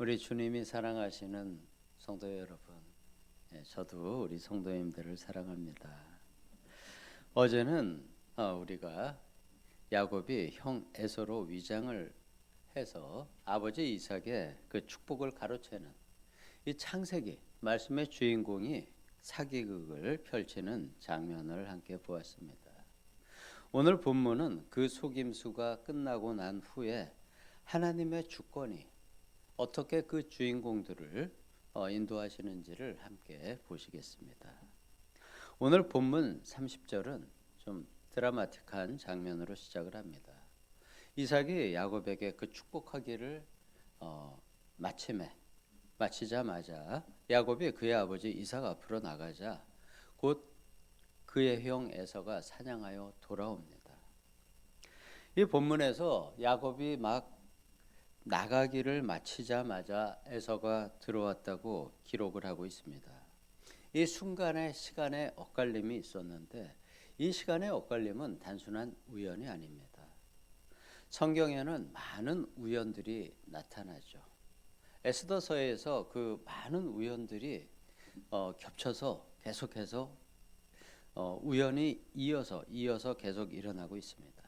우리 주님이 사랑하시는 성도 여러분, 저도 우리 성도님들을 사랑합니다. 어제는 우리가 야곱이 형 에서로 위장을 해서 아버지 이삭의 그 축복을 가로채는 이 창세기 말씀의 주인공이 사기극을 펼치는 장면을 함께 보았습니다. 오늘 본문은 그 속임수가 끝나고 난 후에 하나님의 주권이 어떻게 그 주인공들을 인도하시는지를 함께 보시겠습니다. 오늘 본문 30절은 좀 드라마틱한 장면으로 시작을 합니다. 이삭이 야곱에게 그 축복하기를 마치자마자 야곱이 그의 아버지 이삭 앞으로 나가자 곧 그의 형 에서가 사냥하여 돌아옵니다. 이 본문에서 야곱이 막 나가기를 마치자마자 에서가 들어왔다고 기록을 하고 있습니다. 이 순간의 시간의 엇갈림이 있었는데 이 시간의 엇갈림은 단순한 우연이 아닙니다. 성경에는 많은 우연들이 나타나죠. 에스더서에서 그 많은 우연들이 겹쳐서 계속해서 우연이 이어서 계속 일어나고 있습니다.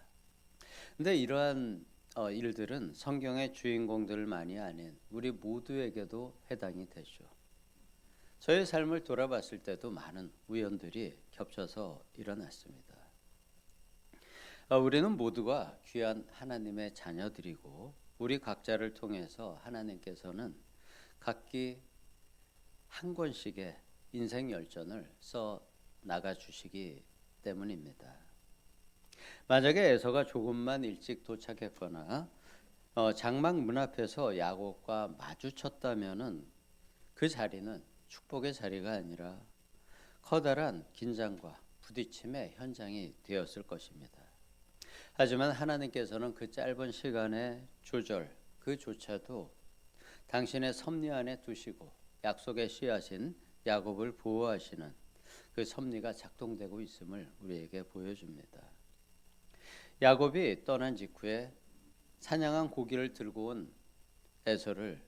근데 이러한 일들은 성경의 주인공들만이 아닌 우리 모두에게도 해당이 되죠. 저의 삶을 돌아봤을 때도 많은 우연들이 겹쳐서 일어났습니다. 우리는 모두가 귀한 하나님의 자녀들이고 우리 각자를 통해서 하나님께서는 각기 한 권씩의 인생 열전을 써 나가주시기 때문입니다. 만약에 에서가 조금만 일찍 도착했거나 장막 문 앞에서 야곱과 마주쳤다면은 그 자리는 축복의 자리가 아니라 커다란 긴장과 부딪힘의 현장이 되었을 것입니다. 하지만 하나님께서는 그 짧은 시간의 조절 그조차도 당신의 섭리 안에 두시고 약속의 씨앗인 야곱을 보호하시는 그 섭리가 작동되고 있음을 우리에게 보여줍니다. 야곱이 떠난 직후에 사냥한 고기를 들고 온 에서를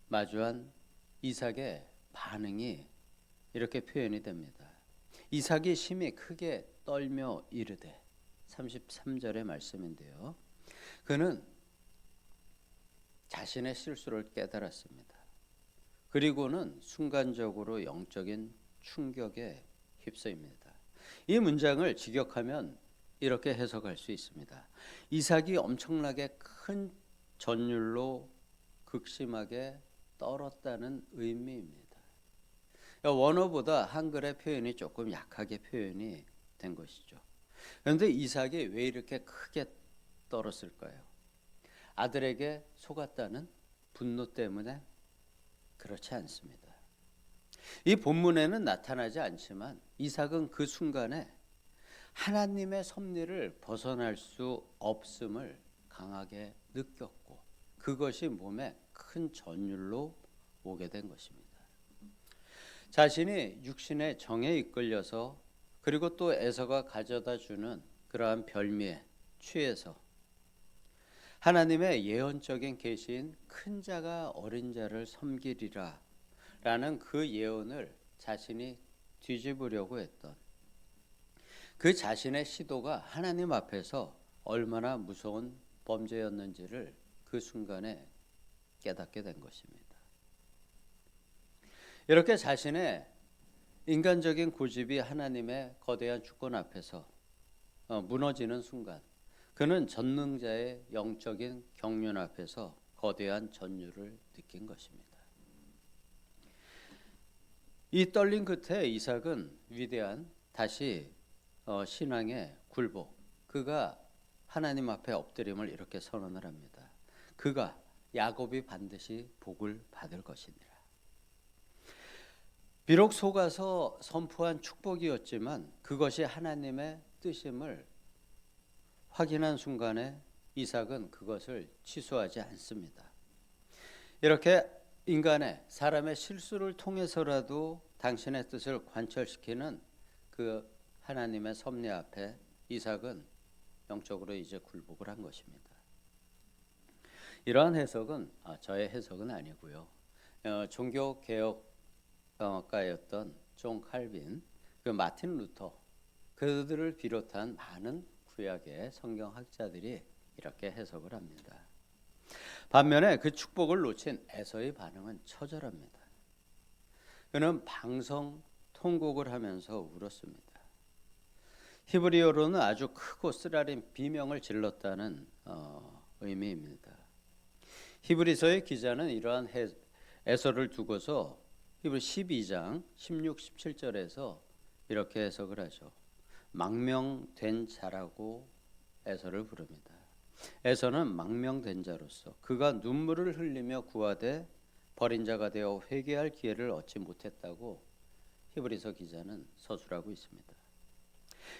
마주한 이삭의 반응이 이렇게 표현이 됩니다. 이삭이 심히 크게 떨며 이르되 33절의 말씀인데요. 그는 자신의 실수를 깨달았습니다. 그리고는 순간적으로 영적인 충격에 휩싸입니다. 이 문장을 직역하면 이렇게 해석할 수 있습니다. 이삭이 엄청나게 큰 전율로 극심하게 떨었다는 의미입니다. 원어보다 한글의 표현이 조금 약하게 표현이 된 것이죠. 그런데 이삭이 왜 이렇게 크게 떨었을까요? 아들에게 속았다는 분노 때문에? 그렇지 않습니다. 이 본문에는 나타나지 않지만 이삭은 그 순간에 하나님의 섭리를 벗어날 수 없음을 강하게 느꼈고 그것이 몸에 큰 전율로 오게 된 것입니다. 자신이 육신의 정에 이끌려서 그리고 또 에서가 가져다 주는 그러한 별미에 취해서 하나님의 예언적인 계시인 큰 자가 어린 자를 섬기리라 라는 그 예언을 자신이 뒤집으려고 했던 그 자신의 시도가 하나님 앞에서 얼마나 무서운 범죄였는지를 그 순간에 깨닫게 된 것입니다. 이렇게 자신의 인간적인 고집이 하나님의 거대한 주권 앞에서 무너지는 순간 그는 전능자의 영적인 경륜 앞에서 거대한 전율을 느낀 것입니다. 이 떨림 끝에 이삭은 위대한 다시 신앙의 굴복 그가 하나님 앞에 엎드림을 이렇게 선언을 합니다. 그가 야곱이 반드시 복을 받을 것이니라. 비록 속아서 선포한 축복이었지만 그것이 하나님의 뜻임을 확인한 순간에 이삭은 그것을 취소하지 않습니다. 이렇게 인간의 사람의 실수를 통해서라도 당신의 뜻을 관철시키는 그 하나님의 섭리 앞에 이삭은 영적으로 이제 굴복을 한 것입니다. 이러한 해석은 저의 해석은 아니고요. 종교 개혁가였던 존 칼빈, 그 마틴 루터, 그들을 비롯한 많은 구약의 성경학자들이 이렇게 해석을 합니다. 반면에 그 축복을 놓친 에서의 반응은 처절합니다. 그는 방성 통곡을 하면서 울었습니다. 히브리어로는 아주 크고 쓰라린 비명을 질렀다는 의미입니다. 히브리서의 기자는 이러한 에서를 두고서 히브리 12장 16, 17절에서 이렇게 해석을 하죠. 망명된 자라고 에서를 부릅니다. 에서는 망명된 자로서 그가 눈물을 흘리며 구하되 버린 자가 되어 회개할 기회를 얻지 못했다고 히브리서 기자는 서술하고 있습니다.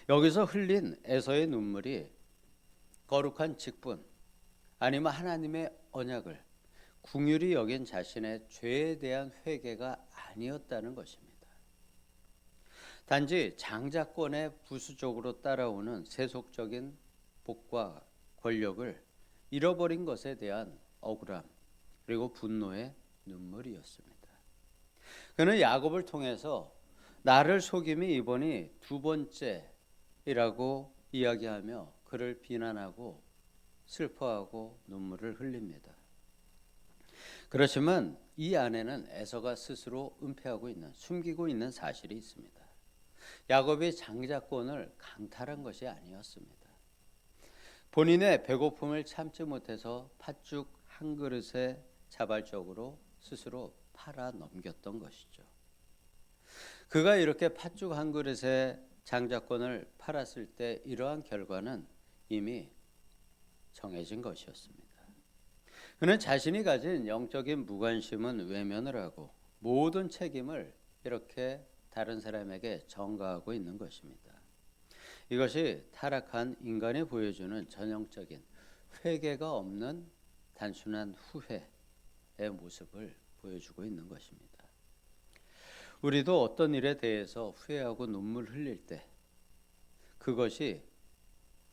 여기서 흘린 에서의 눈물이 거룩한 직분 아니면 하나님의 언약을 긍휼히 여긴 자신의 죄에 대한 회개가 아니었다는 것입니다. 단지 장자권에 부수적으로 따라오는 세속적인 복과 권력을 잃어버린 것에 대한 억울함 그리고 분노의 눈물이었습니다. 그는 야곱을 통해서 나를 속임이 이번이 두 번째이라고 이야기하며 그를 비난하고 슬퍼하고 눈물을 흘립니다. 그렇지만 이 안에는 에서가 스스로 은폐하고 있는 숨기고 있는 사실이 있습니다. 야곱이 장자권을 강탈한 것이 아니었습니다. 본인의 배고픔을 참지 못해서 팥죽 한 그릇에 자발적으로 스스로 팔아 넘겼던 것이죠. 그가 이렇게 팥죽 한 그릇에 장자권을 팔았을 때 이러한 결과는 이미 정해진 것이었습니다. 그는 자신이 가진 영적인 무관심은 외면을 하고 모든 책임을 이렇게 다른 사람에게 전가하고 있는 것입니다. 이것이 타락한 인간이 보여주는 전형적인 회개가 없는 단순한 후회의 모습을 보여주고 있는 것입니다. 우리도 어떤 일에 대해서 후회하고 눈물 흘릴 때 그것이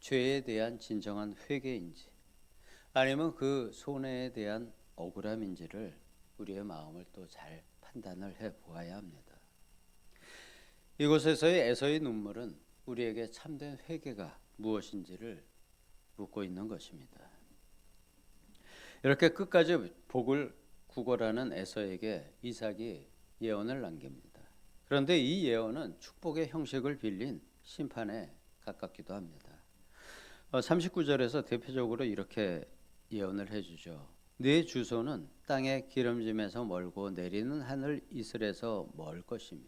죄에 대한 진정한 회개인지 아니면 그 손해에 대한 억울함인지를 우리의 마음을 또 잘 판단을 해 보아야 합니다. 이곳에서의 에서의 눈물은 우리에게 참된 회개가 무엇인지를 묻고 있는 것입니다. 이렇게 끝까지 복을 구걸하는 에서에게 이삭이 예언을 남깁니다. 그런데 이 예언은 축복의 형식을 빌린 심판에 가깝기도 합니다. 39절에서 대표적으로 이렇게 예언을 해주죠. 네 주소는 땅의 기름짐에서 멀고 내리는 하늘 이슬에서 멀 것이며.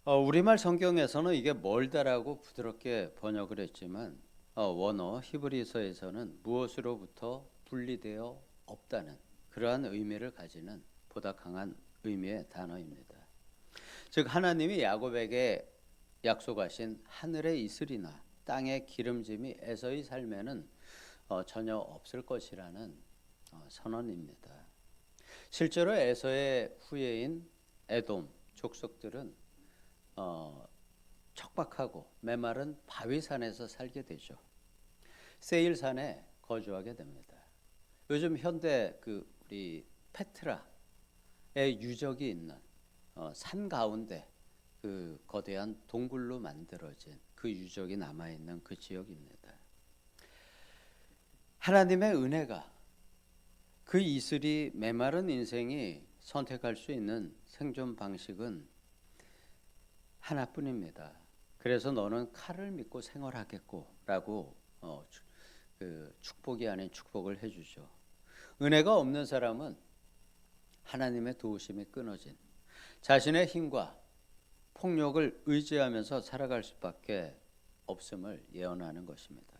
우리말 성경에서는 이게 멀다라고 부드럽게 번역을 했지만 원어 히브리서에서는 무엇으로부터 분리되어 없다는 그러한 의미를 가지는 보다 강한 의미의 단어입니다. 즉 하나님이 야곱에게 약속하신 하늘의 이슬이나 땅의 기름짐이 에서의 삶에는 전혀 없을 것이라는 선언입니다. 실제로 에서의 후예인 에돔 족속들은 척박하고 메마른 바위산에서 살게 되죠. 세일산에 거주하게 됩니다. 요즘 현대 우리 페트라의 유적이 있는 산 가운데 그 거대한 동굴로 만들어진 그 유적이 남아있는 그 지역입니다. 하나님의 은혜가 그 이슬이 메마른 인생이 선택할 수 있는 생존 방식은 하나뿐입니다. 그래서 너는 칼을 믿고 생활하겠고라고 그 축복이 아닌 축복을 해주죠. 은혜가 없는 사람은 하나님의 도우심이 끊어진 자신의 힘과 폭력을 의지하면서 살아갈 수밖에 없음을 예언하는 것입니다.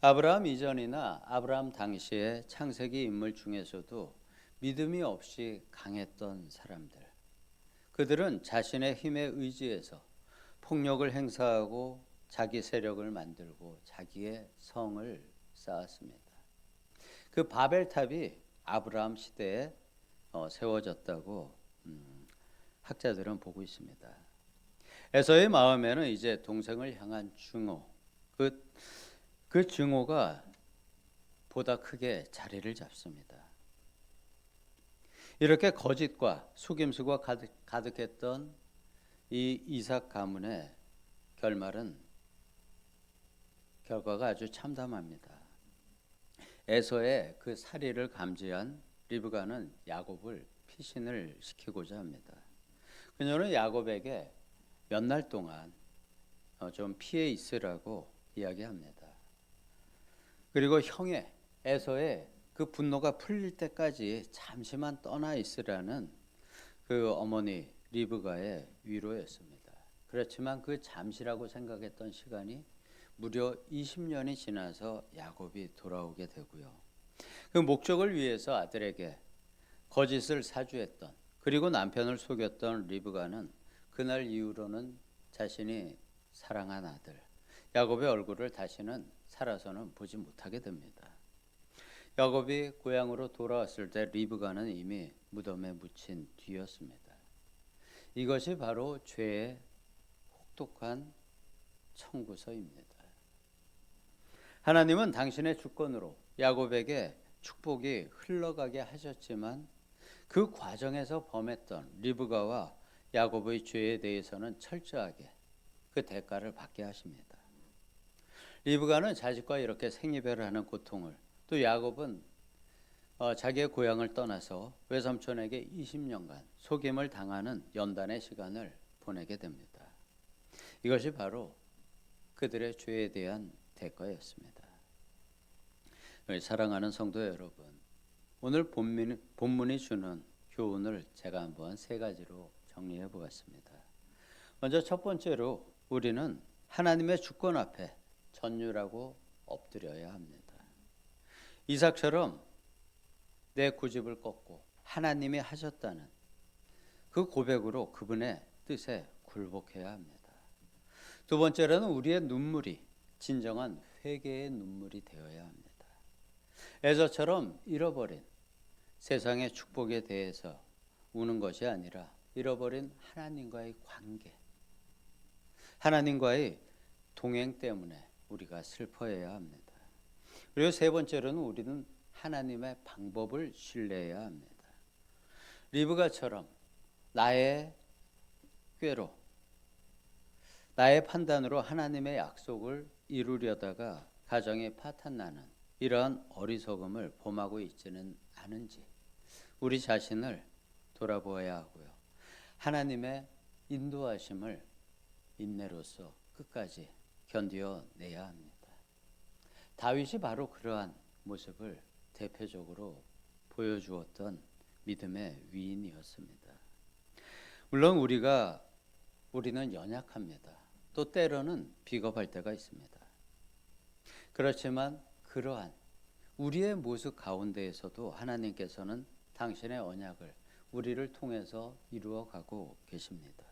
아브라함 이전이나 아브라함 당시의 창세기 인물 중에서도 믿음이 없이 강했던 사람들, 그들은 자신의 힘에 의지해서 폭력을 행사하고 자기 세력을 만들고 자기의 성을 쌓았습니다. 그 바벨탑이 아브라함 시대에 세워졌다고 학자들은 보고 있습니다. 에서의 마음에는 이제 동생을 향한 증오, 그 증오가 보다 크게 자리를 잡습니다. 이렇게 거짓과 속임수가 가득했던 이 이삭 가문의 결과가 아주 참담합니다. 에서의 그 살이를 감지한 리브가는 야곱을 피신을 시키고자 합니다. 그녀는 야곱에게 몇 날 동안 좀 피해 있으라고 이야기합니다. 그리고 형의 에서의 그 분노가 풀릴 때까지 잠시만 떠나 있으라는 그 어머니 리브가의 위로였습니다. 그렇지만 그 잠시라고 생각했던 시간이 무려 20년이 지나서 야곱이 돌아오게 되고요. 그 목적을 위해서 아들에게 거짓을 사주했던, 그리고 남편을 속였던 리브가는 그날 이후로는 자신이 사랑한 아들 야곱의 얼굴을 다시는 살아서는 보지 못하게 됩니다. 야곱이 고향으로 돌아왔을 때 리브가는 이미 무덤에 묻힌 뒤였습니다. 이것이 바로 죄의 혹독한 청구서입니다. 하나님은 당신의 주권으로 야곱에게 축복이 흘러가게 하셨지만 그 과정에서 범했던 리브가와 야곱의 죄에 대해서는 철저하게 그 대가를 받게 하십니다. 리브가는 자식과 이렇게 생이별을 하는 고통을, 또 야곱은 자기의 고향을 떠나서 외삼촌에게 20년간 속임을 당하는 연단의 시간을 보내게 됩니다. 이것이 바로 그들의 죄에 대한 대가였습니다. 사랑하는 성도 여러분, 오늘 본문이 주는 교훈을 제가 한번 세 가지로 정리해 보겠습니다. 먼저 첫 번째로 우리는 하나님의 주권 앞에 전율하고 엎드려야 합니다. 이삭처럼 내 고집을 꺾고 하나님이 하셨다는 그 고백으로 그분의 뜻에 굴복해야 합니다. 두 번째로는 우리의 눈물이 진정한 회개의 눈물이 되어야 합니다. 에서처럼 잃어버린 세상의 축복에 대해서 우는 것이 아니라 잃어버린 하나님과의 관계, 하나님과의 동행 때문에 우리가 슬퍼해야 합니다. 그리고 세 번째로는 우리는 하나님의 방법을 신뢰해야 합니다. 리브가처럼 나의 꾀로, 나의 판단으로 하나님의 약속을 이루려다가 가정이 파탄나는 이러한 어리석음을 범하고 있지는 않은지 우리 자신을 돌아보아야 하고요. 하나님의 인도하심을 인내로서 끝까지 견뎌내야 합니다. 다윗이 바로 그러한 모습을 대표적으로 보여주었던 믿음의 위인이었습니다. 물론 우리는 연약합니다. 또 때로는 비겁할 때가 있습니다. 그렇지만 그러한 우리의 모습 가운데에서도 하나님께서는 당신의 언약을 우리를 통해서 이루어가고 계십니다.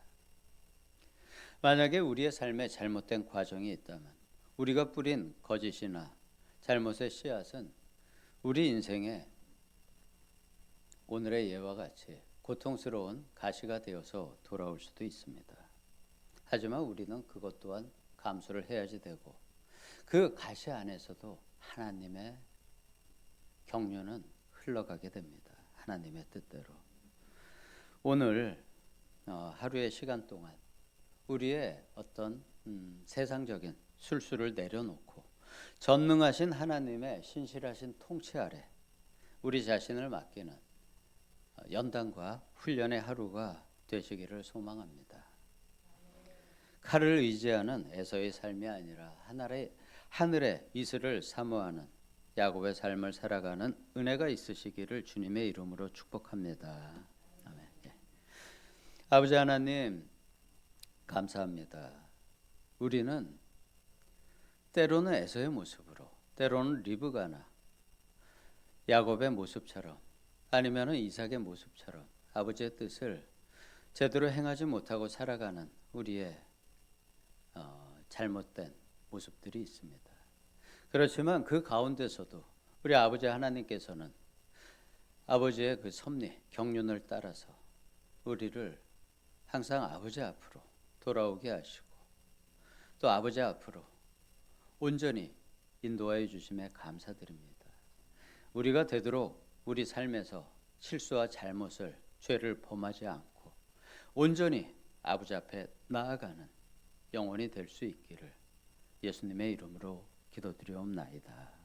만약에 우리의 삶에 잘못된 과정이 있다면 우리가 뿌린 거짓이나 잘못의 씨앗은 우리 인생에 오늘의 예와 같이 고통스러운 가시가 되어서 돌아올 수도 있습니다. 하지만 우리는 그것 또한 감수를 해야지 되고 그 가시 안에서도 하나님의 경륜은 흘러가게 됩니다. 하나님의 뜻대로. 오늘 하루의 시간 동안 우리의 어떤 세상적인 술수를 내려놓고 전능하신 하나님의 신실하신 통치 아래 우리 자신을 맡기는 연단과 훈련의 하루가 되시기를 소망합니다. 칼을 의지하는 에서의 삶이 아니라 하늘의 이슬을 사모하는 야곱의 삶을 살아가는 은혜가 있으시기를 주님의 이름으로 축복합니다. 아멘. 아버지 하나님 감사합니다. 우리는 때로는 에서의 모습으로, 때로는 리브가나 야곱의 모습처럼, 아니면 이삭의 모습처럼 아버지의 뜻을 제대로 행하지 못하고 살아가는 우리의 잘못된 모습들이 있습니다. 그렇지만 그 가운데서도 우리 아버지 하나님께서는 아버지의 그 섭리, 경륜을 따라서 우리를 항상 아버지 앞으로 돌아오게 하시고 또 아버지 앞으로 온전히 인도하여 주심에 감사드립니다. 우리가 되도록 우리 삶에서 실수와 잘못을 죄를 범하지 않고 온전히 아버지 앞에 나아가는 영혼이 될 수 있기를 예수님의 이름으로 기도드리옵나이다.